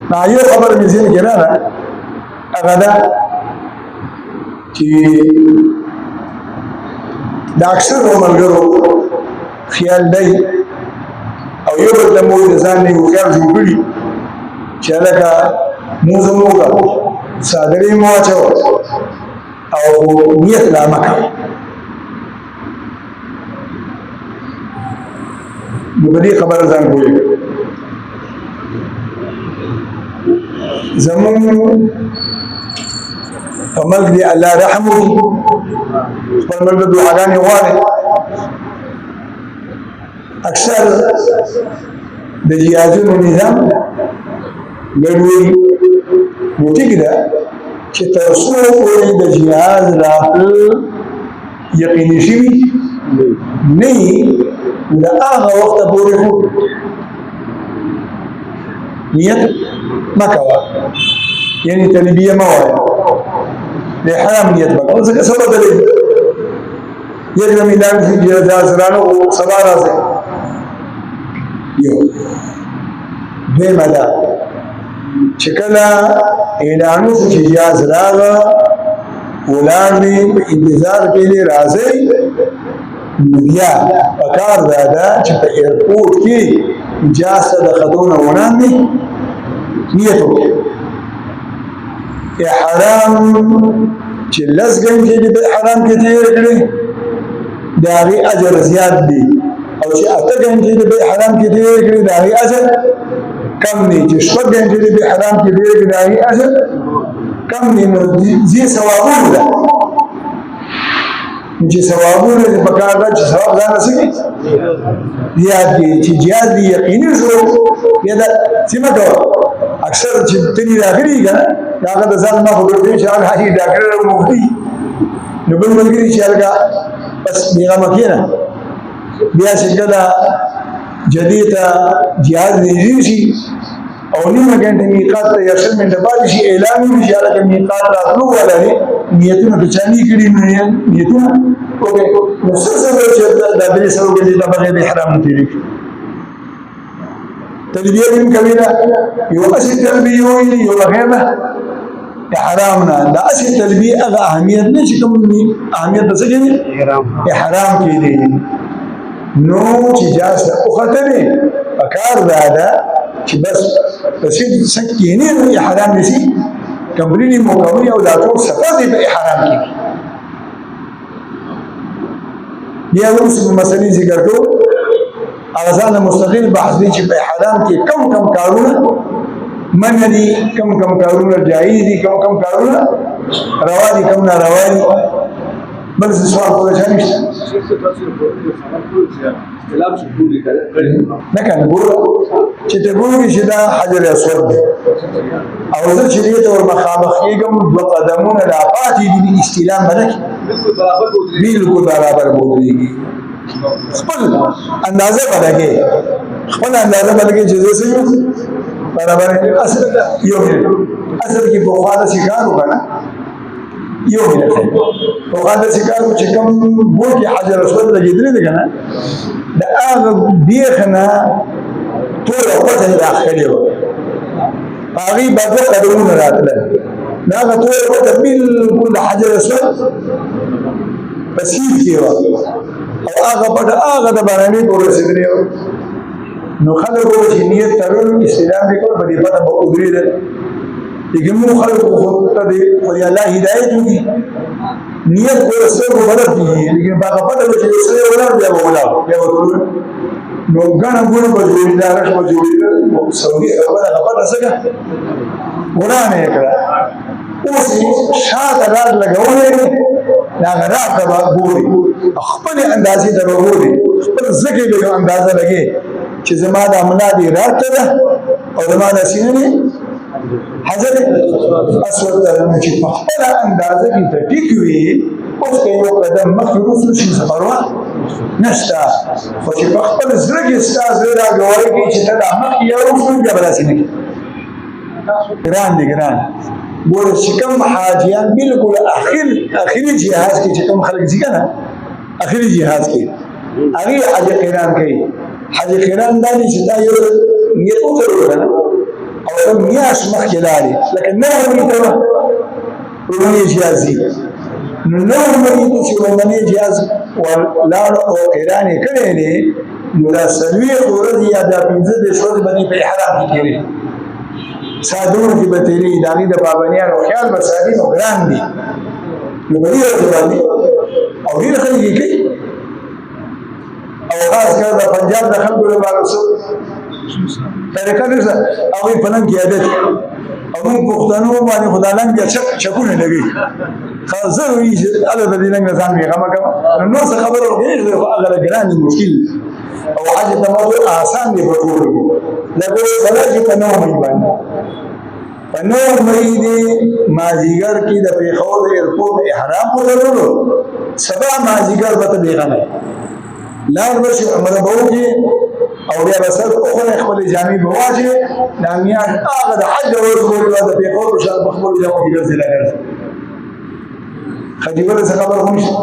یو خبر مې ذهن کې راغله هغه دا چې د اکثرو ملګرو خیال دی او یو بل ته مو د ځان نه یو خیال جوړ کړي چې هلکه مونځ مو وکړو څادرې مو واچوه او نیت لا مه کوه نو په دې خبره ځان پوه کړه زمون په ملک دی الله رحم وکړي خپل ملک دعاګانې غواړي اکثر د جهازونو نظام ګډوډي نو ټیک ده چې تر څو پورې د جهاز راتل یقیني شوي نه وي د هغه وخته پورې خو نیت مه کوه یعنې تلبیه مه وایه د احرام نیت مه کوه ځکه سبا دلی یکدم اعلان شي چې جهاز رانغلو سبا راځئ یو دویمه ده چې کله اعلان وشو چې جهاز راغله ولاړ دي په انتظار کې دي راځئ نو بیا پکار دا ده چې په ایرپورټ کې جهاز ته د ختو نه وړاندې نیت وکړي احرام چې لس ګنټې دي په احرام کې تېرې کړې د هغې اجر زیات دی او چې اته ګنټې دي په احرام کې تېرې کړې د هغې اجر کم دی چې شپږ ګنټې دي په احرام کې تېرې کړې د هغې اجر کم دی نو ځي ثوابونه ده چې ثوابونه دې پکار ده چې ثواب ځان څه کړي زیات دي چې زیات دي یقیني شو بیا دا سیمه کوه اکثر چې تنې راغلي که نه د هغه د ځان ما خبر دی چې هغه هغې ډاکټر او مفتي نو بل ملګري چې هلکه بس بېغمه کښېنه بیا چې کله جدې ته جهاز نږدې شي او نیمه ګنټه میقات ته یا شل منټه پاتې شي اعلان وشي چې هلکه میقات راتلو والا دی نیتونه په چا نه کړي نو نیتونه وکړئ نو څه ضرورت چې دا درې څلور ګنټې ته بغیر د احرام نه تېرې کړي تلبیه هم کوي نه یو هسې تلبیه ویلي یو بغیر نه احرام نه دا هسې تلبیه هغه اهمیت نه چې کوم اهمیت د څه کې دی احرام کې دی نو چې جهاز ته وختلې پکار دا ده چې بس پسې څه کښېنې نو احرام دې شي کمپلیټي مکمل او دا ټول سفر دی په احرام کې بیا وروسته مسلې ذکر کوو هغه ځان مستقل بحث دی چې په احرام کې کم کم کارونه منع دي کم کم کارونه جایز دي کم کم کارونه روا دي کم ناروا دي بل څه سوال کولای شي نشته نه کنه ګوره چې ته ګورې چې دا حجر اسود دی او زه چې دې ته ور مخامخ کېږم دوه قدمونه را پاتې دي استلام به نه کړي بالکل برابر بودرېږي خپل اندازه به لګې خپل اندازه به لګې چې زه څه یم برابر اصل یو اصل کې پخوا داسې کار وکړه نه یو منټ پخوا داسې کار و چې کوم بوټ کې حجر اسود لګېدلی دی که نه د هغه بیخ نه ټوله پټه یې راښکلې وه په هغې به دوه قدمونه راتلل د هغه ټوله پټه بالکل د حجر اسود په سیند کې وه او هغه پټه هغه د بارانې پورې رسېدلې وه نو خلک وویل چې نیت تړل استلام دې کړ په دې پټه به ودرېدل لیکن مو خلکو خو ته د خدای الله هدایت وکړي نیت ګوره سترګو بدل کېږي لیکن په هغه پټه به چې یو سړی ولاړ بیا به ولاړ بیا به ټول نو ګڼه ګوڼه به جوړېده رش به جوړېده سعودي خبره هغه پټه څه کړه ورانه یې کړه اوس یې شاته رات لګولی دی د هغه رات ته به ګوري خپلې اندازې ته به ګوري خپل ځکې به یو اندازه لګې چې زما دا ملا دې رات ته ده او زما دا سینه دی حجر اسود ته چې په خپله اندازه کې ته ټیک وي اوس که یو قدم مخکې وروسته شي څه پروا نشته خو چې په خپل زړه کې ستا زړه دا ګوارې کوي چې ته دا مخکې یا وروسته بیا به داسې نه کوي ګران دی ګران ګوره چې کوم حاجیان بالکل اخري جهاز کې چې کوم خلک ځي که نه اخري جهاز کې هغې حج قران کوي حج قران دا دی چې دا یو نیت وتړو که نه او ته میاش مخکې لاړې لکه نوی مړي ته لومړنی جهاز ځي نو نوی مړي ته چې لومړنی جهاز ولاړ او قران یې کړی دی نو دا څلوېښت ورځې یا دا پنځه دېرش ورځې به په احرام کې تېرې سادور کې به تېرې د هغې د پابندیانو خیال به ساتي نو ګران دي نو په دې ورځې باندې او ډېر خلک یې کوي او خاص کر د پنجاب د خلکو لپاره څه طریقه نشته هغوی په نن کې عادت او موږ پښتنو باندې خو دا لنګ بیا چکونه لګوي ضروري چې هلته د دې لنګ نه ځان بېغمه کوه نو نور څه خبره وکړې خو هغه له ګران دي مشکل او حج تماتع آسان دی په ټولو کې لکه سره چې په 9 مې باندې په 9 مې دی مازدیګر کې د پېښور د ایرپورټ احرام وتړلو سبا مازدیګر به ته بېغمه لاړ به شي عمره به وکړي او بیا به سر په خونه خپلې جامې به واچوي دا میاشت هغه د حج د ورځ پورې به د پېښور په شان په خپلو جامو کې ګرځېدلی ښه دې بله څه خبره خو نشته